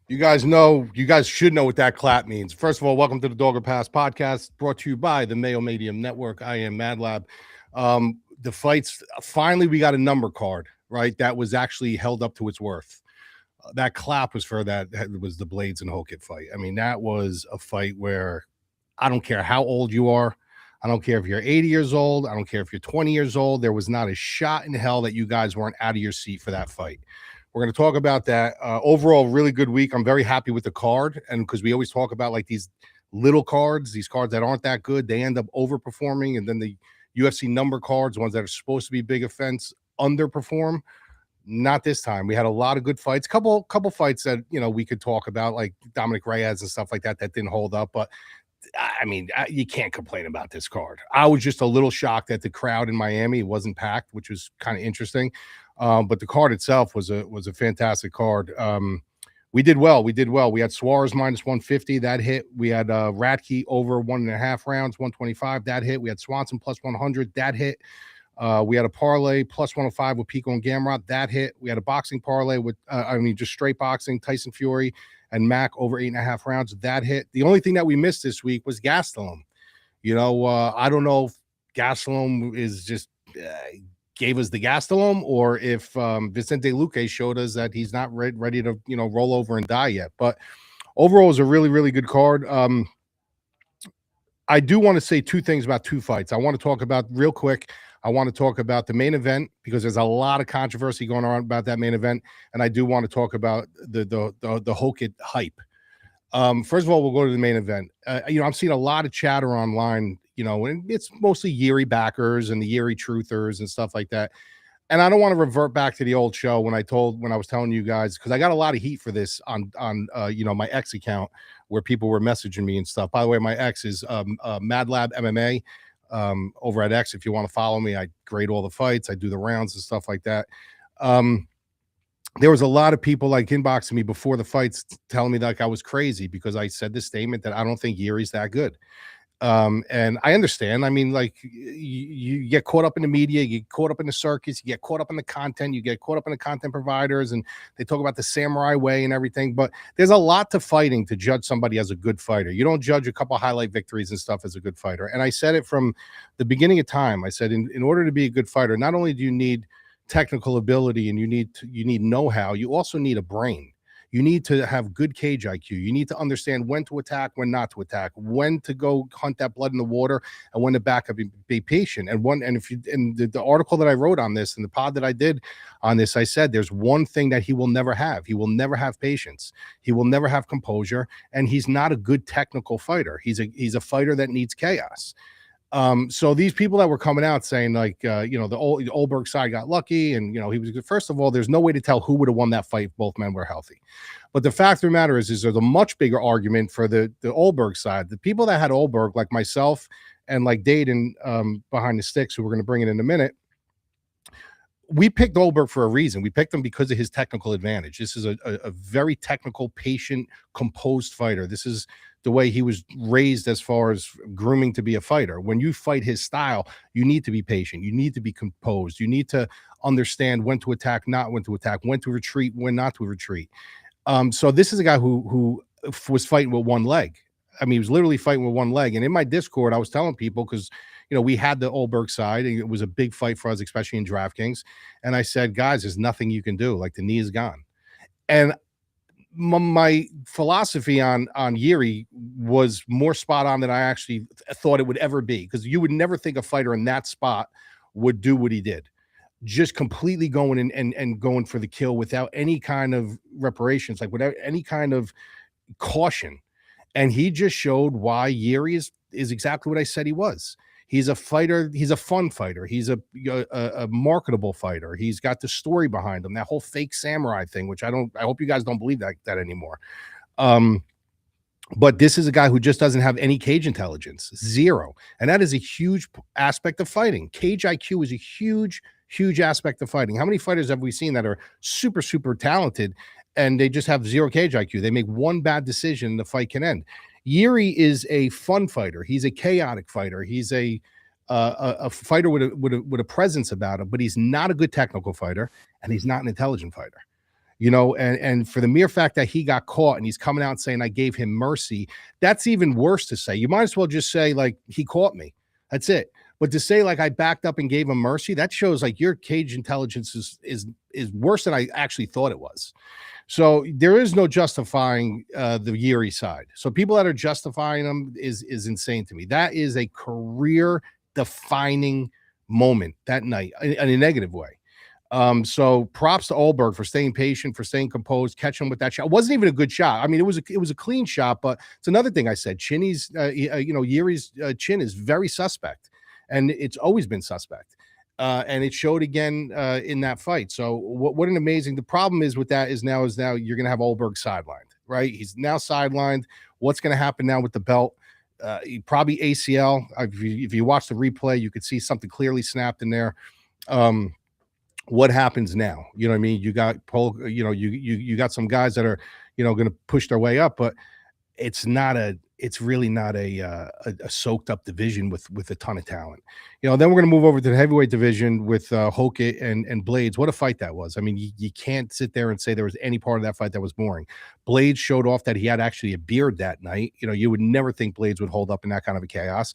You guys should know what that clap means. First of all, welcome to the Dogger Pass podcast, brought to you by the Mayo Medium Network. I am Madlab. The fights, finally, we got a number card, right? That was actually held up to its worth. That clap was for that. That was the Blades and Hokett fight. I mean, that was a fight where I don't care how old you are. I don't care if you're 80 years old. I don't care if you're 20 years old. There was not a shot in hell that you guys weren't out of your seat for that fight. We're going to talk about that. Overall, really good week. I'm very happy with the card. And because we always talk about like these little cards, these cards that aren't that good, they end up overperforming. And then the UFC number cards, ones that are supposed to be big offense, underperform. Not this time. We had a lot of good fights. Couple fights that, we could talk about, like Dominic Reyes and stuff like that didn't hold up. But I mean, you can't complain about this card. I was just a little shocked that the crowd in Miami wasn't packed, which was kind of interesting. But the card itself was a fantastic card. We did well. We had Suarez minus 150. That hit. We had Radke over 1.5 rounds, 125. That hit. We had Swanson plus 100. That hit. We had a parlay plus 105 with Pico and Gamrot. That hit. We had a boxing parlay with, just straight boxing, Tyson Fury and Mac over 8.5 rounds. That hit. The only thing that we missed this week was Gastelum. I don't know if Gastelum is just gave us the Gastelum or if Vicente Luque showed us that he's not ready to, roll over and die yet. But overall, it was a really, really good card. I do want to say two things about two fights. I want to talk about real quick. I want to talk about the main event because there's a lot of controversy going on about that main event, and I do want to talk about the Hokett hype. First of all, we'll go to the main event. I'm seeing a lot of chatter online, and it's mostly Yuri backers and the Yuri truthers and stuff like that. And I don't want to revert back to the old show when I was telling you guys, because I got a lot of heat for this on my X account where people were messaging me and stuff. By the way, my X is Madlab MMA. Over at X, if you want to follow me, I grade all the fights, I do the rounds and stuff like that. There was a lot of people like inboxing me before the fights telling me like I was crazy because I said this statement that I don't think Yuri's that good. And I understand. I mean, like you get caught up in the media, you get caught up in the circus, you get caught up in the content, you get caught up in the content providers, and they talk about the samurai way and everything. But there's a lot to fighting to judge somebody as a good fighter. You don't judge a couple highlight victories and stuff as a good fighter. And I said it from the beginning of time. I said, in order to be a good fighter, not only do you need technical ability and you need know-how, you also need a brain. You need to have good cage IQ. You need to understand when to attack, when not to attack, when to go hunt that blood in the water, and when to back up and be patient. And the article that I wrote on this and the pod that I did on this, I said there's one thing that he will never have. He will never have patience. He will never have composure, and he's not a good technical fighter. He's a fighter that needs chaos. So these people that were coming out saying like, the Oldberg side got lucky and, he was good. First of all, there's no way to tell who would have won that fight if both men were healthy. But the fact of the matter is there's a much bigger argument for the Oldberg side. The people that had Oldberg, like myself and like Dayton behind the sticks, who we're going to bring in a minute, we picked Oldberg for a reason. We picked him because of his technical advantage. This is a very technical, patient, composed fighter. This is the way he was raised as far as grooming to be a fighter. When you fight his style, you need to be patient. You need to be composed. You need to understand when to attack, not when to attack, when to retreat, when not to retreat. So this is a guy who was fighting with one leg. I mean, he was literally fighting with one leg. And in my Discord, I was telling people because, we had the Oldberg side and it was a big fight for us, especially in DraftKings. And I said, guys, there's nothing you can do. Like the knee is gone. And my philosophy on Yuri was more spot on than I actually thought it would ever be, because you would never think a fighter in that spot would do what he did. Just completely going and going for the kill without any kind of reparations, like without any kind of caution. And he just showed why Yuri is exactly what I said he was. He's a fighter. He's a fun fighter. He's a marketable fighter. He's got the story behind him. That whole fake samurai thing, which I hope you guys don't believe that anymore. But this is a guy who just doesn't have any cage intelligence, zero. And that is a huge aspect of fighting. Cage IQ is a huge, huge aspect of fighting. How many fighters have we seen that are super, super talented and they just have zero cage IQ? They make one bad decision, the fight can end. Yuri is a fun fighter. He's a chaotic fighter. He's a fighter with a presence about him, but he's not a good technical fighter, and he's not an intelligent fighter. and for the mere fact that he got caught and he's coming out and saying I gave him mercy, that's even worse to say. You might as well just say like he caught me. That's it. But to say like I backed up and gave him mercy, that shows like your cage intelligence is worse than I actually thought it was. So there is no justifying the Yuri side. So people that are justifying him is insane to me. That is a career defining moment that night in a negative way. So props to Aldrich for staying patient, for staying composed, catching him with that shot. It wasn't even a good shot. I mean, it was a clean shot, but it's another thing I said. Chinny's, Yuri's chin is very suspect, and it's always been suspect. And it showed again in that fight. So what an amazing. The problem is with that is now you're going to have Aldrich sidelined, right? He's now sidelined. What's going to happen now with the belt? Probably ACL. If you watch the replay, you could see something clearly snapped in there. What happens now? You know what I mean? You got you got some guys that are, going to push their way up, but it's really not a soaked up division with a ton of talent. Then we're going to move over to the heavyweight division with Hokit and Blades. What a fight that was. I mean, you can't sit there and say there was any part of that fight that was boring. Blades showed off that he had actually a beard that night. You would never think Blades would hold up in that kind of a chaos.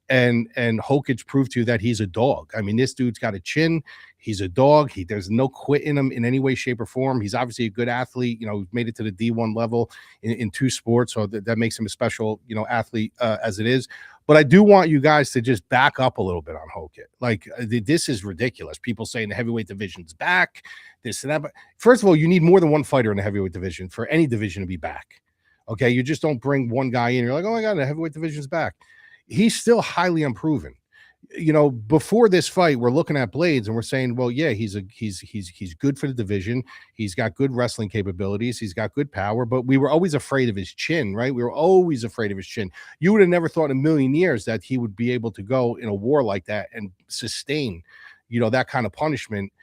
And Hokich proved to you that he's a dog. I mean, this dude's got a chin. He's a dog. There's no quit in him in any way, shape, or form. He's obviously a good athlete. Made it to the D1 level in two sports, so that makes him a special, athlete as it is. But I do want you guys to just back up a little bit on Hokit. Like, this is ridiculous. People saying the heavyweight division's back, this and that. But first of all, you need more than one fighter in the heavyweight division for any division to be back. Okay, you just don't bring one guy in. You're like, oh my God, the heavyweight division's back. He's still highly unproven. Before this fight, we're looking at Blades and we're saying, well, yeah, he's good for the division. He's got good wrestling capabilities. He's got good power, but we were always afraid of his chin, right? We were always afraid of his chin. You would have never thought in a million years that he would be able to go in a war like that and sustain, that kind of punishment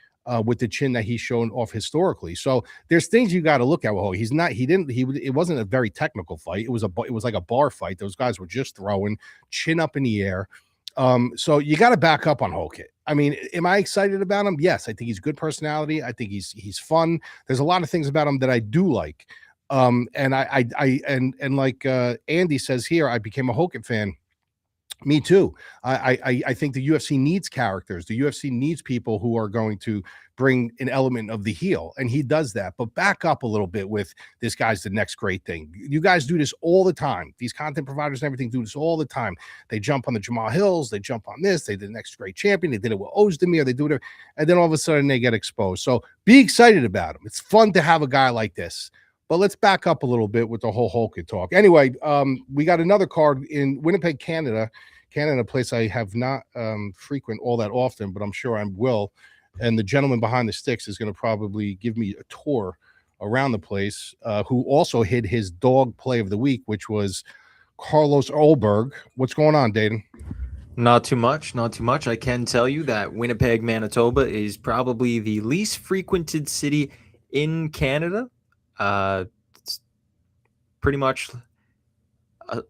with the chin that he's shown off historically. So there's things you got to look at. Well, it wasn't a very technical fight. It was like a bar fight. Those guys were just throwing chin up in the air. So you got to back up on Hokit. I mean, am I excited about him? Yes, I think he's good personality. I think he's fun. There's a lot of things about him that I do like. And like Andy says here, I became a Hokit fan. Me too. I think the UFC needs characters. The UFC needs people who are going to bring an element of the heel, and he does that. But back up a little bit with this guy's the next great thing. You guys do this all the time. These content providers and everything do this all the time. They jump on the Jamal Hills. They jump on this. They did the next great champion. They did it with Ozdemir. They do it, and then all of a sudden they get exposed. So be excited about him. It's fun to have a guy like this. But let's back up a little bit with the whole Hokit talk. Anyway, we got another card in Winnipeg, Canada. Canada, a place I have not frequent all that often, but I'm sure I will. And the gentleman behind the sticks is going to probably give me a tour around the place, who also hit his dog play of the week, which was Carlos Ulberg. What's going on, Dayton? Not too much. I can tell you that Winnipeg, Manitoba is probably the least frequented city in Canada. It's pretty much...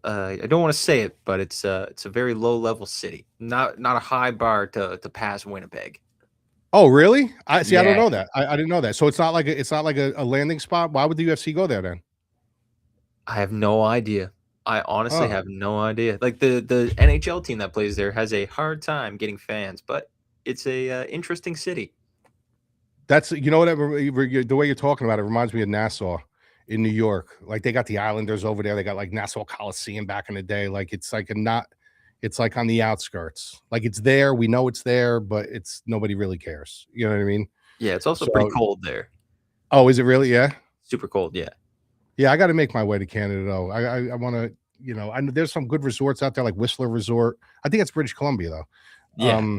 I don't want to say it, but it's a very low level city. Not a high bar to pass Winnipeg. Oh, really? I don't know that. I didn't know that. So it's not like a landing spot. Why would the UFC go there then? I have no idea. I honestly have no idea. Like the NHL team that plays there has a hard time getting fans, but it's a interesting city. That's the way you're talking about it reminds me of Nassau in New York. Like they got the Islanders over there. They got like Nassau Coliseum back in the day. Like it's like on the outskirts. Like it's there. We know it's there, but nobody really cares. You know what I mean? Yeah, it's also pretty cold there. Oh, is it really? Yeah. Super cold. Yeah. Yeah, I got to make my way to Canada though. I want to, I know there's some good resorts out there like Whistler Resort. I think it's British Columbia though. Yeah.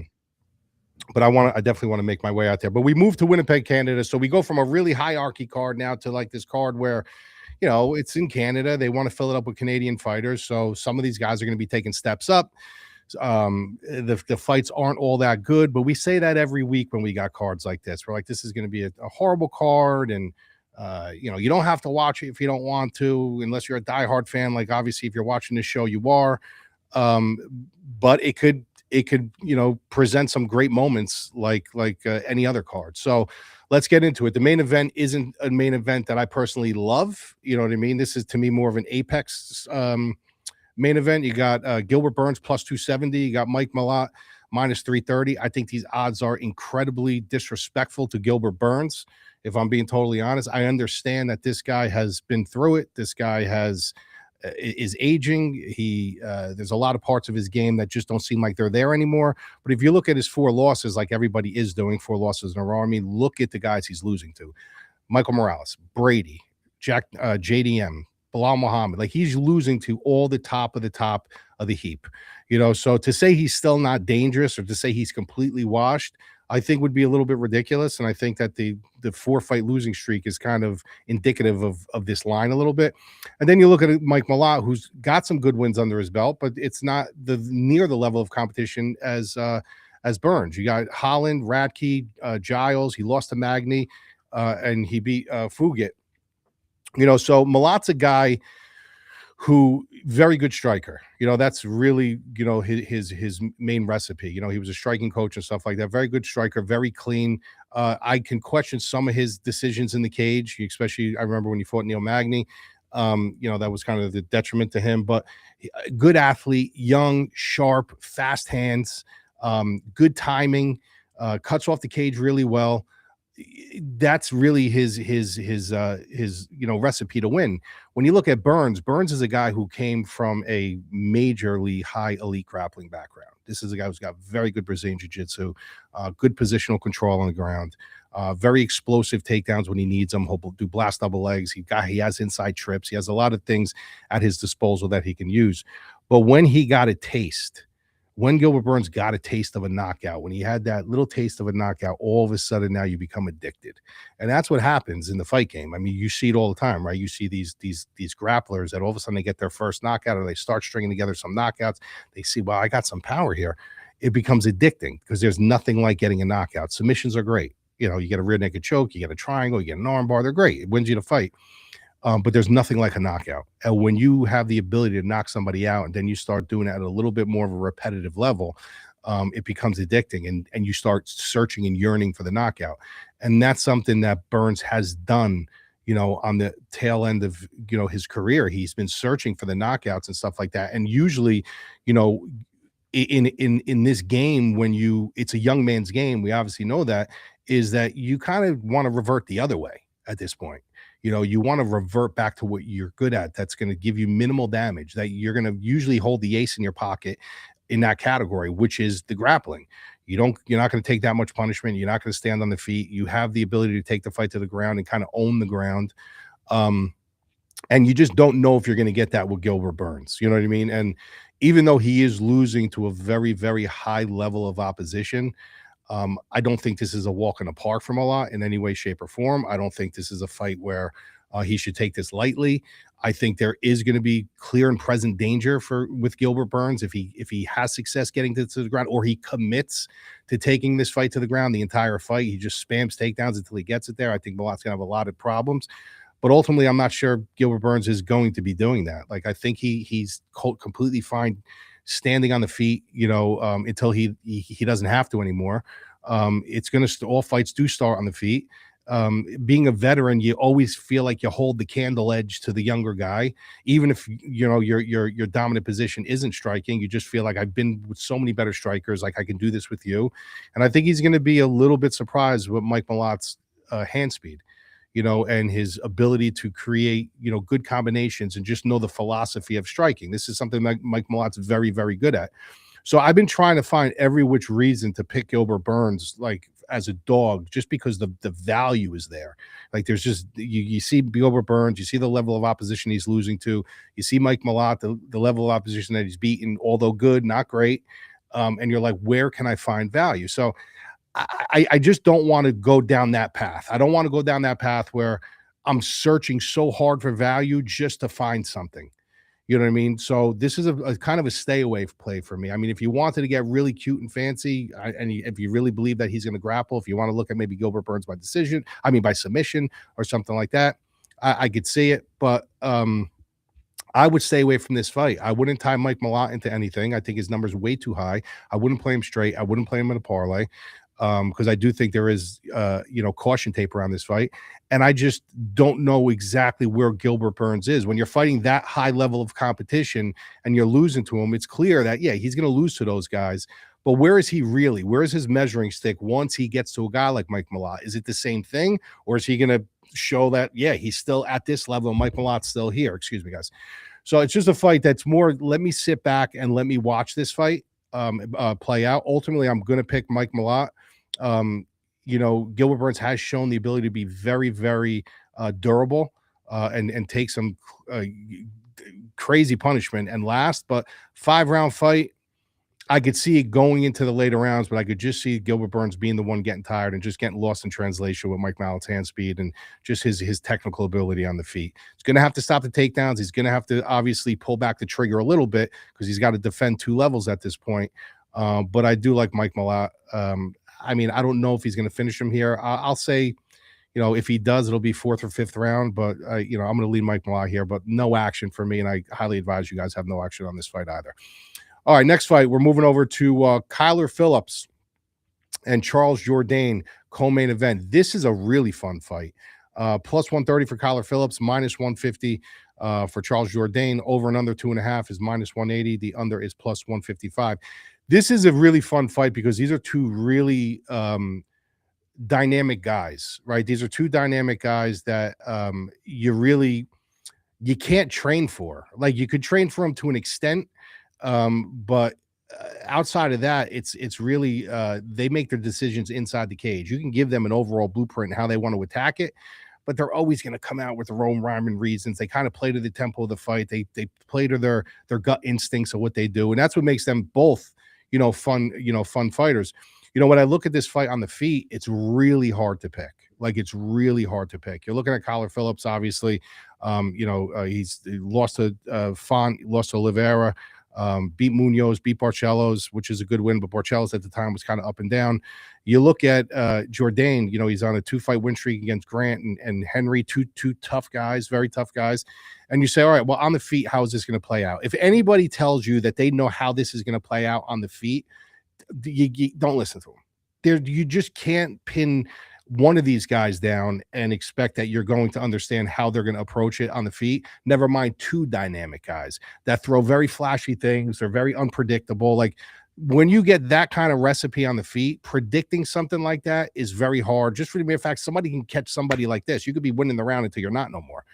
But I definitely want to make my way out there. But we moved to Winnipeg, Canada. So we go from a really hierarchy card now to like this card where, it's in Canada. They want to fill it up with Canadian fighters. So some of these guys are going to be taking steps up. The fights aren't all that good, but we say that every week when we got cards like this. We're like, this is going to be a horrible card. And, you don't have to watch it if you don't want to, unless you're a diehard fan. Like obviously if you're watching this show, you are. But it could it could, present some great moments like any other card. So let's get into it. The main event isn't a main event that I personally love. You know what I mean? This is to me more of an Apex main event. You got Gilbert Burns plus 270. You got Mike Malott minus 330. I think these odds are incredibly disrespectful to Gilbert Burns. If I'm being totally honest, I understand that this guy has been through it. This guy is aging. There's a lot of parts of his game that just don't seem like they're there anymore. But if you look at his 4 losses, like everybody is doing, 4 losses in a row, I mean, look at the guys he's losing to: Michael Morales, Brady, JDM, Bilal Muhammad. Like, he's losing to all the top of the heap. So to say he's still not dangerous, or to say he's completely washed, I think would be a little bit ridiculous. And I think that the 4-fight losing streak is kind of indicative of this line a little bit. And then you look at Mike Malott, who's got some good wins under his belt, but it's not near the level of competition as Burns. You got Holland, Radke, Giles. He lost to Magny, and he beat Fugit. So Malott's a guy who, very good striker. That's really, his main recipe. He was a striking coach and stuff like that. Very good striker, very clean. I can question some of his decisions in the cage, especially I remember when he fought Neil Magny. That was kind of the detriment to him, but good athlete, young, sharp, fast hands, good timing, cuts off the cage really well. That's really his recipe to win. When you look at Burns is a guy who came from a majorly high elite grappling background. This is a guy who's got very good Brazilian jiu-jitsu, good positional control on the ground, very explosive takedowns when he needs them. He'll do blast double legs. He has inside trips. He has a lot of things at his disposal that he can use. But when Gilbert Burns got a taste of a knockout, when he had that little taste of a knockout, all of a sudden now you become addicted. And that's what happens in the fight game. I mean, you see it all the time, right? You see these grapplers that all of a sudden they get their first knockout, or they start stringing together some knockouts. They see, well, I got some power here. It becomes addicting because there's nothing like getting a knockout. Submissions are great. You get a rear naked choke, you get a triangle, you get an arm bar. They're great. It wins you the fight. But there's nothing like a knockout. And when you have the ability to knock somebody out, and then you start doing it at a little bit more of a repetitive level, it becomes addicting, and you start searching and yearning for the knockout. And that's something that Burns has done, on the tail end of, his career. He's been searching for the knockouts and stuff like that. And usually, in this game, it's a young man's game, we obviously know that, is that you kind of want to revert the other way at this point. You want to revert back to what you're good at. That's going to give you minimal damage, that you're going to usually hold the ace in your pocket in that category, which is the grappling. You're not going to take that much punishment. You're not going to stand on the feet. You have the ability to take the fight to the ground and kind of own the ground. And you just don't know if you're going to get that with Gilbert Burns. You know what I mean? And even though he is losing to a very, very high level of opposition, I don't think this is a walk in the park for Malott in any way, shape, or form. I don't think this is a fight where he should take this lightly. I think there is going to be clear and present danger with Gilbert Burns if he has success getting to the ground, or he commits to taking this fight to the ground the entire fight. He just spams takedowns until he gets it there. I think Malott's going to have a lot of problems. But ultimately, I'm not sure Gilbert Burns is going to be doing that. Like, I think he's completely fine standing on the feet, until he doesn't have to anymore. It's going to all fights do start on the feet. Being a veteran, you always feel like you hold the candle edge to the younger guy, even if your dominant position isn't striking. You just feel like, I've been with so many better strikers, like I can do this with you. And I think he's going to be a little bit surprised with Mike Malott's hand speed, and his ability to create, good combinations and just know the philosophy of striking. This is something that Mike Malott's very, very good at. So I've been trying to find every which reason to pick Gilbert Burns, like, as a dog, just because the value is there. Like, there's just, you see Gilbert Burns, you see the level of opposition he's losing to, you see Mike Malott, the level of opposition that he's beaten, although good, not great. And you're like, where can I find value? So I just don't want to go down that path. I don't want to go down that path where I'm searching so hard for value just to find something. You know what I mean? So this is a kind of a stay away play for me. I mean, if you wanted to get really cute and fancy, if you really believe that he's going to grapple, if you want to look at maybe Gilbert Burns by by submission or something like that, I could see it. But I would stay away from this fight. I wouldn't tie Mike Malott into anything. I think his number's way too high. I wouldn't play him straight. I wouldn't play him in a parlay because I do think there is, caution tape around this fight. And I just don't know exactly where Gilbert Burns is. When you're fighting that high level of competition and you're losing to him, it's clear that, yeah, he's going to lose to those guys. But where is he really? Where is his measuring stick once he gets to a guy like Mike Malott? Is it the same thing? Or is he going to show that, yeah, he's still at this level, Mike Malott's still here? Excuse me, guys. So it's just a fight that's more, let me sit back and let me watch this fight play out. Ultimately, I'm going to pick Mike Malott. Gilbert Burns has shown the ability to be very, very durable and take some crazy punishment and last. But 5-round fight, I could see it going into the later rounds, but I could just see Gilbert Burns being the one getting tired and just getting lost in translation with Mike Malott's hand speed and just his technical ability on the feet. He's going to have to stop the takedowns. He's going to have to obviously pull back the trigger a little bit because he's got to defend 2 levels at this point. But I do like Mike Malott. I don't know if he's going to finish him here. I'll say, if he does, it'll be 4th or 5th round. But, I'm going to lead Mike Malott here, but no action for me. And I highly advise you guys have no action on this fight either. All right, next fight, we're moving over to Kyler Phillips and Charles Jourdain, co-main event. This is a really fun fight. Plus 130 for Kyler Phillips, minus 150 for Charles Jourdain. Over and under 2.5 is minus 180. The under is plus 155. This is a really fun fight because these are 2 really dynamic guys, right? These are 2 dynamic guys that you can't train for. Like, you could train for them to an extent, but outside of that, it's really they make their decisions inside the cage. You can give them an overall blueprint and how they want to attack it, but they're always going to come out with their own rhyme and reasons. They kind of play to the tempo of the fight. They play to their gut instincts of what they do, and that's what makes them both fun fighters. When I look at this fight on the feet, it's really hard to pick. Like, it's really hard to pick. You're looking at Kyler Phillips, obviously. He's lost to Font, lost to Oliveira. Beat Munoz, beat Barcelos, which is a good win, but Barcelos at the time was kind of up and down. You look at Jourdain, he's on a 2-fight win streak against Grant and Henry, two tough guys, very tough guys. And you say, all right, well, on the feet, how is this going to play out? If anybody tells you that they know how this is going to play out on the feet, you don't listen to them. You just can't pin one of these guys down and expect that you're going to understand how they're going to approach it on the feet. Never mind 2 dynamic guys that throw very flashy things. They're very unpredictable. Like, when you get that kind of recipe on the feet, predicting something like that is very hard. Just for the mere fact, somebody can catch somebody like this. You could be winning the round until you're not no more.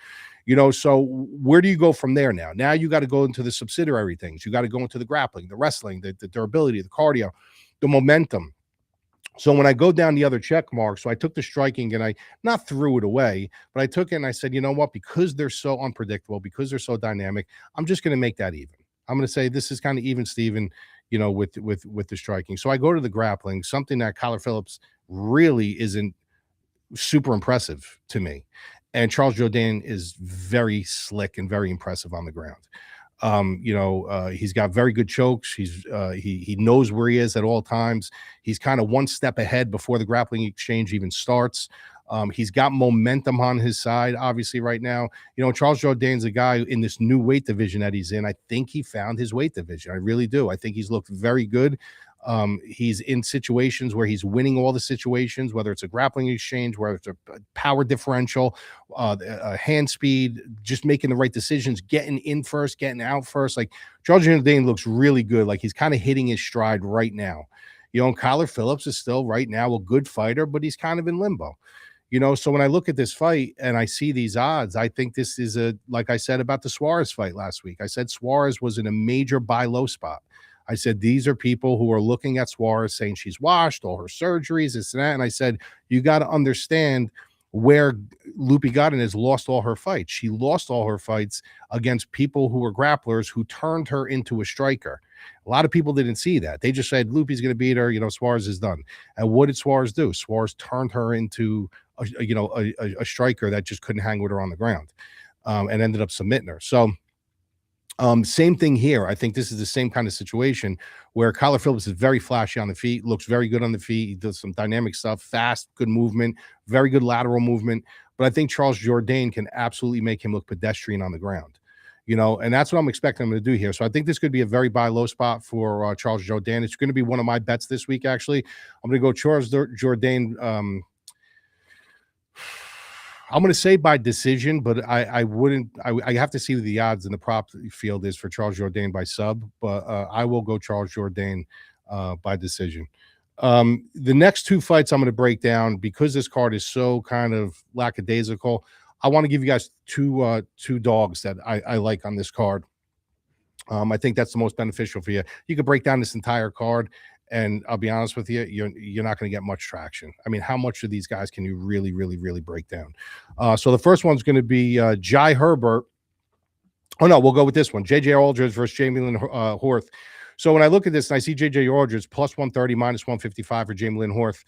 So where do you go from there now? Now you got to go into the subsidiary things. You got to go into the grappling, the wrestling, the durability, the cardio, the momentum. So when I go down the other check mark, so I took the striking and I not threw it away, but I took it and I said, you know what, because they're so unpredictable, because they're so dynamic, I'm just going to make that even. I'm going to say this is kind of even, Steven, with the striking. So I go to the grappling, something that Kyler Phillips really isn't super impressive to me. And Charles Jourdain is very slick and very impressive on the ground. He's got very good chokes. He knows where he is at all times. He's kind of one step ahead before the grappling exchange even starts. He's got momentum on his side, obviously, right now. Charles Jourdain's a guy in this new weight division that he's in. I think he found his weight division. I really do. I think he's looked very good. He's in situations where he's winning all the situations, whether it's a grappling exchange, whether it's a power differential, hand speed, just making the right decisions, getting in first, getting out first. Like, Charles Jourdain looks really good. Like, he's kind of hitting his stride right now. And Kyler Phillips is still right now a good fighter, but he's kind of in limbo. So when I look at this fight and I see these odds, I think this is like I said about the Suarez fight last week. I said Suarez was in a major buy low spot. I said, these are people who are looking at Suarez saying she's washed, all her surgeries, this and that. And I said, you got to understand where Lupi Godin has lost all her fights. She lost all her fights against people who were grapplers who turned her into a striker. A lot of people didn't see that. They just said, Lupi's going to beat her. Suarez is done. And what did Suarez do? Suarez turned her into a striker that just couldn't hang with her on the ground and ended up submitting her. So, same thing here. I think this is the same kind of situation where Kyler Phillips is very flashy on the feet, looks very good on the feet. He does some dynamic stuff, fast, good movement, very good lateral movement. But I think Charles Jourdain can absolutely make him look pedestrian on the ground. and that's what I'm expecting him to do here. So I think this could be a very buy low spot for Charles Jourdain. It's going to be one of my bets this week, actually. I'm going to go Charles Jourdain. I'm going to say by decision, but I wouldn't. I have to see what the odds in the prop field is for Charles Jourdain by sub, but I will go Charles Jourdain by decision. The next two fights I'm going to break down, because this card is so kind of lackadaisical. I want to give you guys two dogs that I like on this card. I think that's the most beneficial for you. You could break down this entire card, and I'll be honest with you, you're not going to get much traction. I mean, how much of these guys can you really, really, really break down? So the first one's going to be Jai Herbert. Oh, no, we'll go with this one. J.J. Aldrich versus Jamey-Lyn Horth. So when I look at this and I see J.J. Aldrich plus 130, minus 155 for Jamey-Lyn Horth.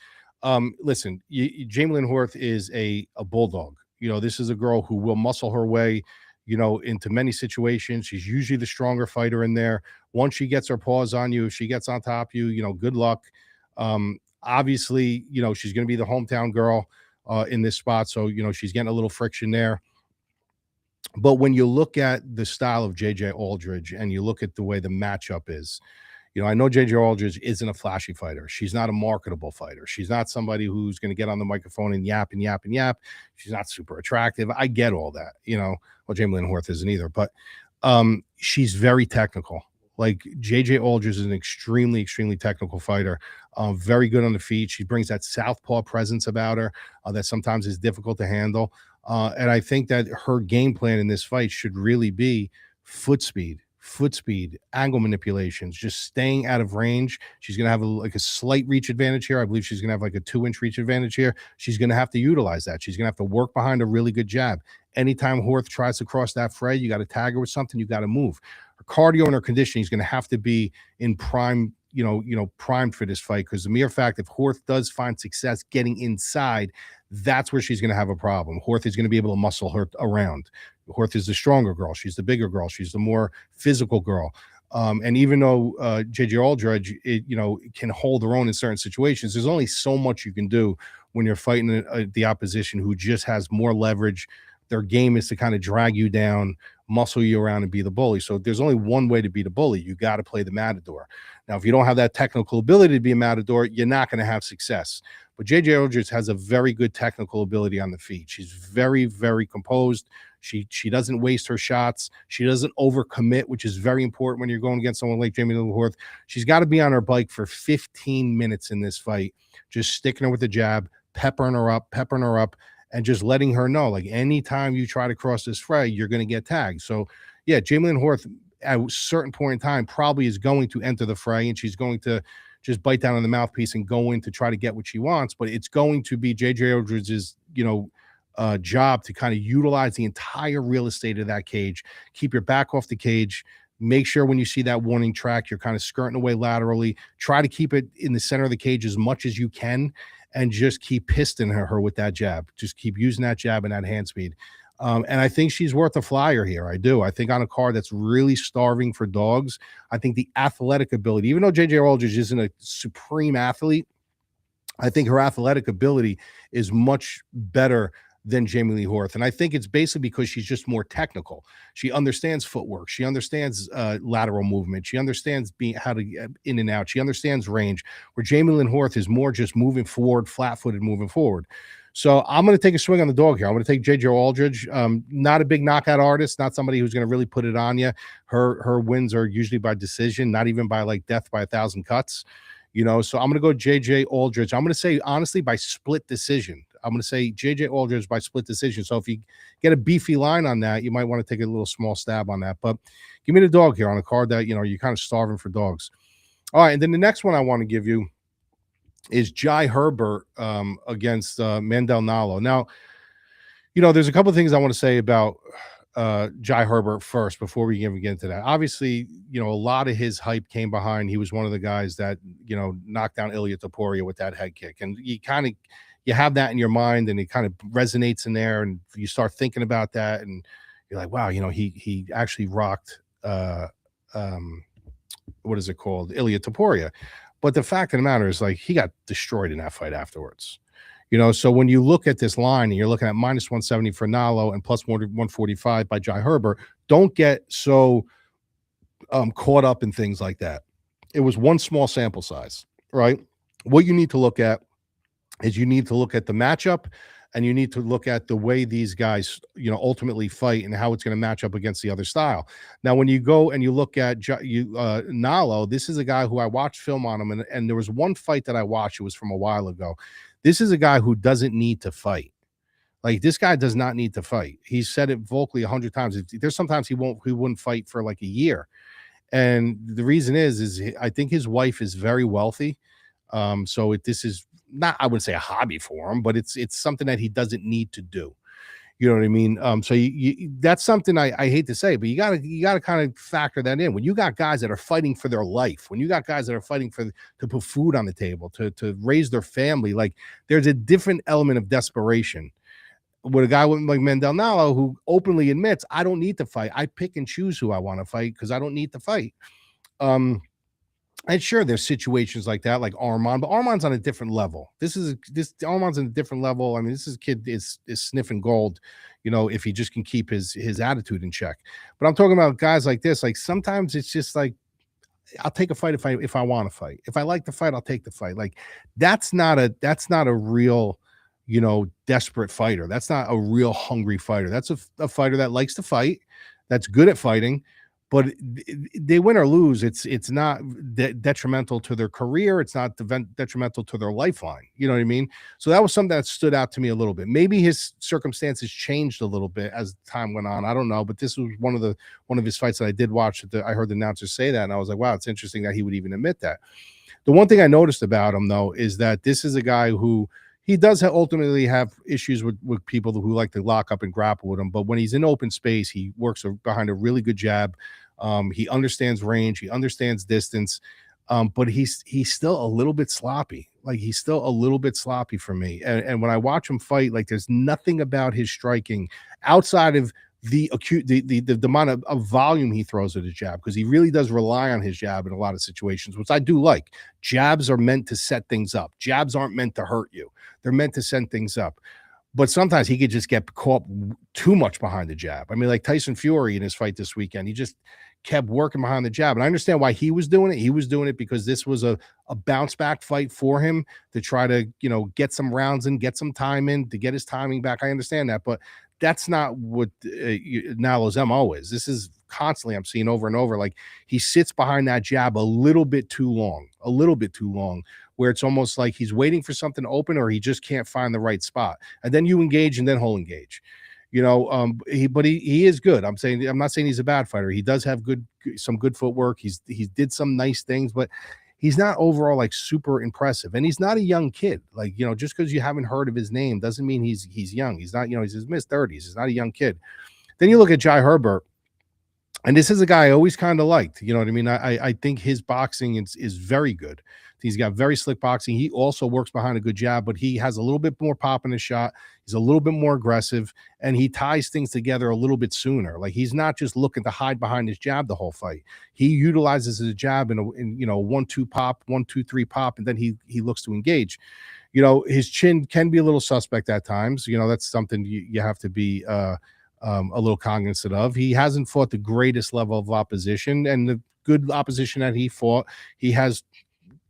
Listen, Jamey-Lyn Horth is a bulldog. This is a girl who will muscle her way, into many situations. She's usually the stronger fighter in there. Once she gets her paws on you, if she gets on top of you, good luck. Obviously, she's going to be the hometown girl in this spot. So, she's getting a little friction there. But when you look at the style of J.J. Aldrich and you look at the way the matchup is, I know J.J. Aldrich isn't a flashy fighter. She's not a marketable fighter. She's not somebody who's going to get on the microphone and yap and yap and yap. She's not super attractive. I get all that, Well, Jamey-Lyn Horth isn't either, but she's very technical. Like J.J. Aldrich is an extremely, extremely technical fighter. Very good on the feet. She brings that southpaw presence about her that sometimes is difficult to handle. And I think that her game plan in this fight should really be foot speed, angle manipulations, just staying out of range. She's going to have a slight reach advantage here. I believe she's going to have like a 2-inch reach advantage here. She's going to have to utilize that. She's going to have to work behind a really good jab. Anytime Horth tries to cross that fray, you got to tag her with something. You got to move. Her cardio and her conditioning is going to have to be in prime, primed for this fight, because the mere fact if Horth does find success getting inside, that's where she's going to have a problem. Horth is going to be able to muscle her around. Horth is the stronger girl. She's the bigger girl. She's the more physical girl. And even though J.J. Aldrich, can hold her own in certain situations, there's only so much you can do when you're fighting the opposition who just has more leverage. Their game is to kind of drag you down, muscle you around, and be the bully. So there's only one way to be the bully. You got to play the matador. Now, if you don't have that technical ability to be a matador, you're not going to have success. But J.J. Aldrich has a very good technical ability on the feet. She's very, very composed. She doesn't waste her shots. She doesn't overcommit, which is very important when you're going against someone like Jamey-Lyn Horth. She's got to be on her bike for 15 minutes in this fight, just sticking her with the jab, peppering her up, and just letting her know, like, anytime you try to cross this fray, you're going to get tagged. So, yeah, Jamey-Lyn Horth at a certain point in time probably is going to enter the fray, and she's going to just bite down on the mouthpiece and go in to try to get what she wants. But it's going to be J.J. Aldrich's, job to kind of utilize the entire real estate of that cage, keep your back off the cage, make sure when you see that warning track, you're kind of skirting away laterally, try to keep it in the center of the cage as much as you can, and just keep pistoning her with that jab. Just keep using that jab and that hand speed. And I think she's worth a flyer here. I do. I think on a card that's really starving for dogs, I think the athletic ability, even though J.J. Aldrich isn't a supreme athlete, I think her athletic ability is much better than Jamey-Lyn Horth. And I think it's basically because she's just more technical. She understands footwork. She understands lateral movement. She understands how to get in and out. She understands range, where Jamey-Lyn Horth is more just moving forward, flat-footed, moving forward. So I'm going to take a swing on the dog here. I'm going to take J.J. Aldrich. Not a big knockout artist, not somebody who's going to really put it on you. Her wins are usually by decision, not even by like death by 1,000 cuts. So I'm going to go J.J. Aldrich. I'm going to say, honestly, by split decision. I'm going to say J.J. Aldrich by split decision. So if you get a beefy line on that, you might want to take a little small stab on that. But give me the dog here on a card that, you're kind of starving for dogs. All right, and then the next one I want to give you is Jai Herbert against Mandel Nallo. Now, there's a couple of things I want to say about Jai Herbert first before we even get into that. Obviously, a lot of his hype came behind. He was one of the guys that, knocked down Ilia Topuria with that head kick. And you have that in your mind, and it kind of resonates in there, and you start thinking about that, and you're like, wow, he actually rocked what is it called? Ilia Topuria. But the fact of the matter is, like, he got destroyed in that fight afterwards. So when you look at this line and you're looking at minus 170 for Nallo and plus 145 by Jai Herbert, don't get so caught up in things like that. It was one small sample size, right? What you need to look at is you need to look at the matchup, and you need to look at the way these guys, ultimately fight and how it's going to match up against the other style. Now, when you go and you look at Nallo, this is a guy who I watched film on him, and there was one fight that I watched. It was from a while ago. This is a guy who doesn't need to fight. Like, this guy does not need to fight. He's said it vocally 100 times. There's sometimes he wouldn't fight for like a year. And the reason is I think his wife is very wealthy. So this is not, I wouldn't say a hobby for him, but it's something that he doesn't need to do. You know what I mean? So that's something I hate to say, but you gotta kind of factor that in. When you got guys that are fighting for their life, when you got guys that are fighting to put food on the table, to raise their family, like, there's a different element of desperation. With a guy like Mandel Nallo, who openly admits, I don't need to fight. I pick and choose who I want to fight because I don't need to fight. And sure, there's situations like that, like Armand, but Armand's on a different level. This Armand's on a different level. I mean, this kid is sniffing gold, if he just can keep his attitude in check. But I'm talking about guys like this. Like, sometimes it's just like, I'll take a fight if I want to fight. If I like the fight, I'll take the fight. Like, that's not a real, desperate fighter. That's not a real hungry fighter. That's a fighter that likes to fight, that's good at fighting. But they win or lose, it's not detrimental to their career. It's not detrimental to their lifeline. You know what I mean? So that was something that stood out to me a little bit. Maybe his circumstances changed a little bit as time went on. I don't know, but this was one of his fights that I did watch. I heard the announcer say that, and I was like, wow, it's interesting that he would even admit that. The one thing I noticed about him, though, is that this is a guy who he does ultimately have issues with people who like to lock up and grapple with him. But when he's in open space, he works behind a really good jab. He understands range. He understands distance. But he's still a little bit sloppy. Like, he's still a little bit sloppy for me. And when I watch him fight, like, there's nothing about his striking outside of the amount of volume he throws at his jab, because he really does rely on his jab in a lot of situations, which I do like. Jabs are meant to set things up. Jabs aren't meant to hurt you. They're meant to set things up. But sometimes he could just get caught too much behind the jab. I mean, like Tyson Fury in his fight this weekend, he just kept working behind the jab. And I understand why he was doing it. He was doing it because this was a bounce back fight for him to try to, get some rounds in, get some time in, to get his timing back. I understand that, but that's not what Nallo's MO is. This is constantly, I'm seeing over and over, like, he sits behind that jab a little bit too long, where it's almost like he's waiting for something to open, or he just can't find the right spot. And then you engage, and then he'll engage. He is good. I'm not saying he's a bad fighter. He does have some good footwork. He did some nice things, but he's not overall like super impressive. And he's not a young kid. Like, just because you haven't heard of his name doesn't mean he's young. He's not, he's in his mid-30s. He's not a young kid. Then you look at Jai Herbert, and this is a guy I always kind of liked. You know what I mean? I think his boxing is very good. He's got very slick boxing. He also works behind a good jab, but he has a little bit more pop in his shot. He's a little bit more aggressive, and he ties things together a little bit sooner. Like, he's not just looking to hide behind his jab the whole fight. He utilizes his jab in 1-2 pop, 1-2-3 pop, and then he looks to engage. His chin can be a little suspect at times. That's something you have to be a little cognizant of. He hasn't fought the greatest level of opposition, and the good opposition that he fought, he has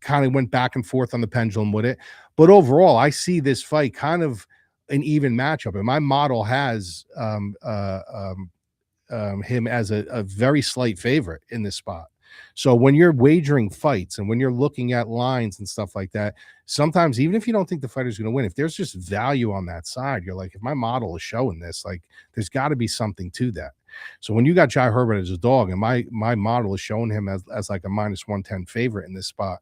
kind of went back and forth on the pendulum with it. But overall, I see this fight kind of an even matchup, and my model has him as a very slight favorite in this spot. So when you're wagering fights and when you're looking at lines and stuff like that, sometimes, even if you don't think the fighter's going to win, if there's just value on that side, you're like, if my model is showing this, like, there's got to be something to that. So when you got Jai Herbert as a dog, and my model is showing him as like a minus 110 favorite in this spot,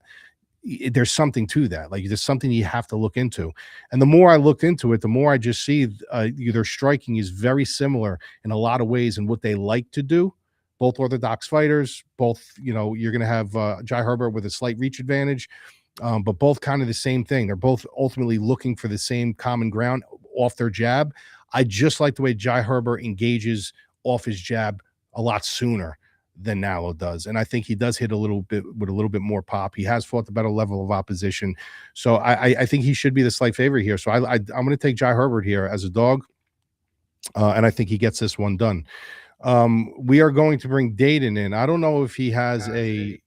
there's something to that. Like, there's something you have to look into. And the more I looked into it, the more I just see their striking is very similar in a lot of ways in what they like to do. Both orthodox fighters, both, you're going to have Jai Herbert with a slight reach advantage, but both kind of the same thing. They're both ultimately looking for the same common ground off their jab. I just like the way Jai Herbert engages off his jab a lot sooner than Nallo does. And I think he does hit a little bit with a little bit more pop. He has fought the better level of opposition. So I think he should be the slight favorite here. So I'm going to take Jai Herbert here as a dog. And I think he gets this one done. We are going to bring Dayton in. I don't know if he has a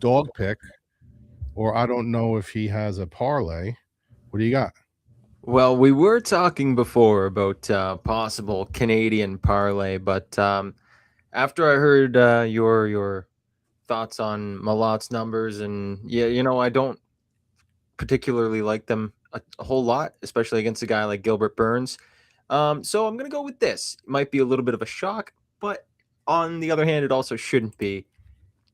dog pick, or I don't know if he has a parlay. What do you got? Well, we were talking before about possible Canadian parlay, but after I heard your thoughts on Malott's numbers, and I don't particularly like them a whole lot, especially against a guy like Gilbert Burns. So I'm going to go with this. It might be a little bit of a shock, but on the other hand, it also shouldn't be.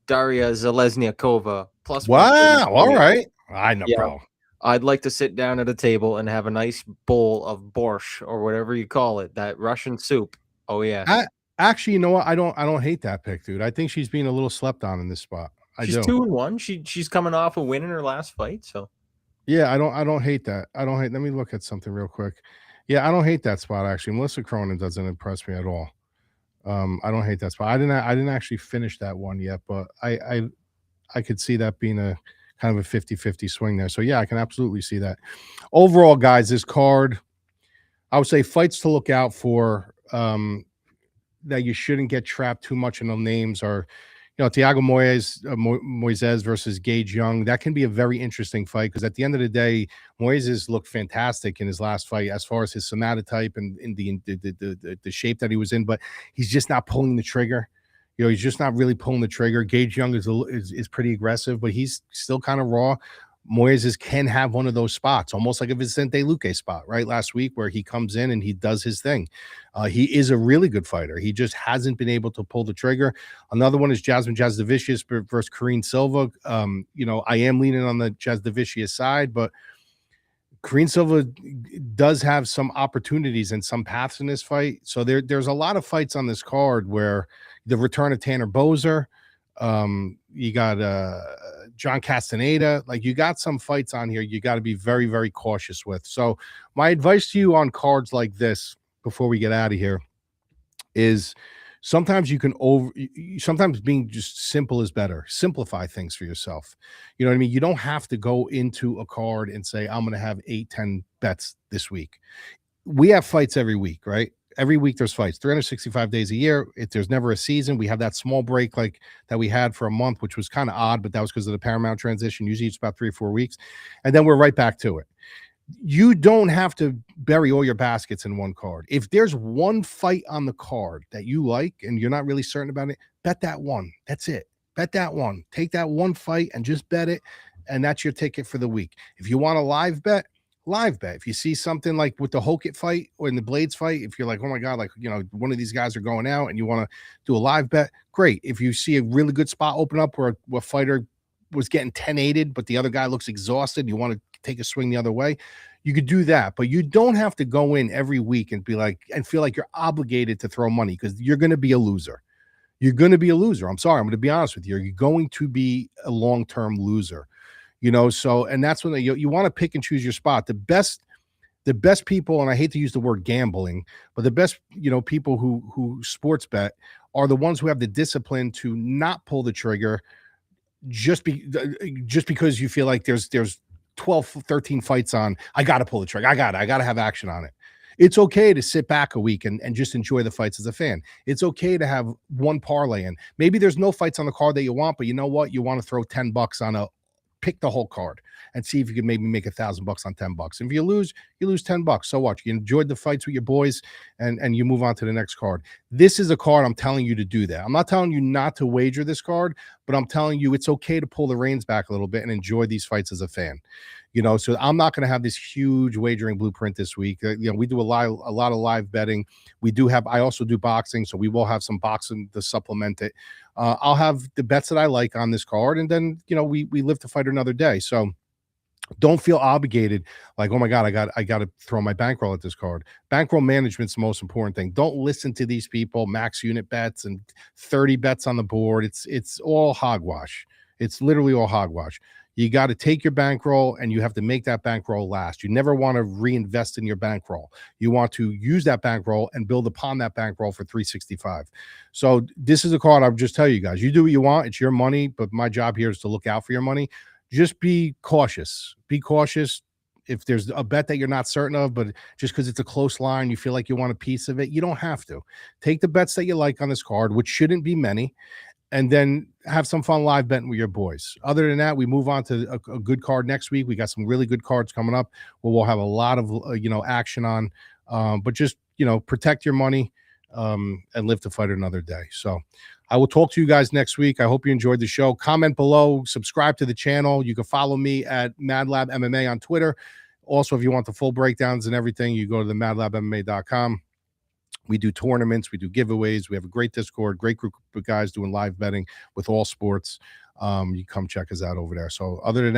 Daria Zalesniakova plus. Wow. All right. I know, yeah, bro. I'd like to sit down at a table and have a nice bowl of borscht or whatever you call it, that Russian soup. Oh yeah. Actually, you know what? I don't hate that pick, dude. I think she's being a little slept on in this spot. She's 2-1. She's coming off a win in her last fight, so yeah, I don't hate that. Let me look at something real quick. Yeah, I don't hate that spot actually. Melissa Cronin doesn't impress me at all. I don't hate that spot. I didn't actually finish that one yet, but I could see that being a kind of a 50-50 swing there. So yeah, I can absolutely see that. Overall, guys, this card, I would say fights to look out for, that you shouldn't get trapped too much in the names are, Thiago Moises versus Gage Young. That can be a very interesting fight because at the end of the day, Moises looked fantastic in his last fight as far as his somatotype and in the shape that he was in, but he's just not pulling the trigger. He's just not really pulling the trigger. Gage Young is pretty aggressive, but he's still kind of raw. Moises can have one of those spots, almost like a Vicente Luque spot, right? Last week where he comes in and he does his thing. He is a really good fighter. He just hasn't been able to pull the trigger. Another one is Jasmine Jasudavicius versus Karine Silva. I am leaning on the Jasudavicius side, but Karine Silva does have some opportunities and some paths in this fight. So there's a lot of fights on this card where the return of Tanner Boser, you got John Castaneda, like you got some fights on here you got to be very, very cautious with. So my advice to you on cards like this before we get out of here is sometimes sometimes being just simple is better. Simplify things for yourself. You know what I mean? You don't have to go into a card and say, I'm going to have 8-10 bets this week. We have fights every week, right? Every week there's fights, 365 days a year. There's never a season. We have that small break like that we had for a month, which was kind of odd, but that was because of the Paramount transition. Usually it's about 3 or 4 weeks. And then we're right back to it. You don't have to bury all your baskets in one card. If there's one fight on the card that you like and you're not really certain about it, bet that one. That's it. Bet that one. Take that one fight and just bet it. And that's your ticket for the week. If you want a live bet, if you see something like with the Hokett fight or in the Blades fight, if you're like, oh my God, like, one of these guys are going out and you want to do a live bet, great. If you see a really good spot open up where a fighter was getting 10-8'd, but the other guy looks exhausted, you want to take a swing the other way, you could do that. But you don't have to go in every week and feel like you're obligated to throw money because you're going to be a loser. You're going to be a loser. I'm sorry. I'm going to be honest with you. You're going to be a long-term loser. So, and that's when you want to pick and choose your spot. The best people, and I hate to use the word gambling, but the best, people who sports bet are the ones who have the discipline to not pull the trigger just because you feel like there's 12, 13 fights on. I got to pull the trigger. I got to have action on it. It's okay to sit back a week and just enjoy the fights as a fan. It's okay to have one parlay in. Maybe there's no fights on the card that you want, but you know what? You want to throw $10 on pick the whole card and see if you can maybe make $1,000 on $10. If you lose, you lose $10. So what? You enjoyed the fights with your boys and you move on to the next card. This is a card I'm telling you to do that. I'm not telling you not to wager this card, but I'm telling you it's okay to pull the reins back a little bit and enjoy these fights as a fan. So I'm not going to have this huge wagering blueprint this week. We do a lot of live betting. I also do boxing, so we will have some boxing to supplement it. I'll have the bets that I like on this card, and then we live to fight another day. So don't feel obligated, like, oh my God, I got to throw my bankroll at this card. Bankroll management's the most important thing. Don't listen to these people, max unit bets and 30 bets on the board. It's all hogwash. It's literally all hogwash. You got to take your bankroll and you have to make that bankroll last. You never want to reinvest in your bankroll. You want to use that bankroll and build upon that bankroll for 365. So this is a card I'll just tell you guys. You do what you want. It's your money, but my job here is to look out for your money. Just be cautious. Be cautious. If there's a bet that you're not certain of, but just because it's a close line, you feel like you want a piece of it, you don't have to. Take the bets that you like on this card, which shouldn't be many, and then have some fun live betting with your boys. Other than that, we move on to a good card next week. We got some really good cards coming up where we'll have a lot of action on. But just protect your money and live to fight another day. So I will talk to you guys next week. I hope you enjoyed the show. Comment below, subscribe to the channel. You can follow me at Madlab MMA on Twitter. Also, if you want the full breakdowns and everything, you go to the madlabmma.com. We do tournaments, we do giveaways. We have a great Discord, great group of guys doing live betting with all sports. You come check us out over there. So other than that,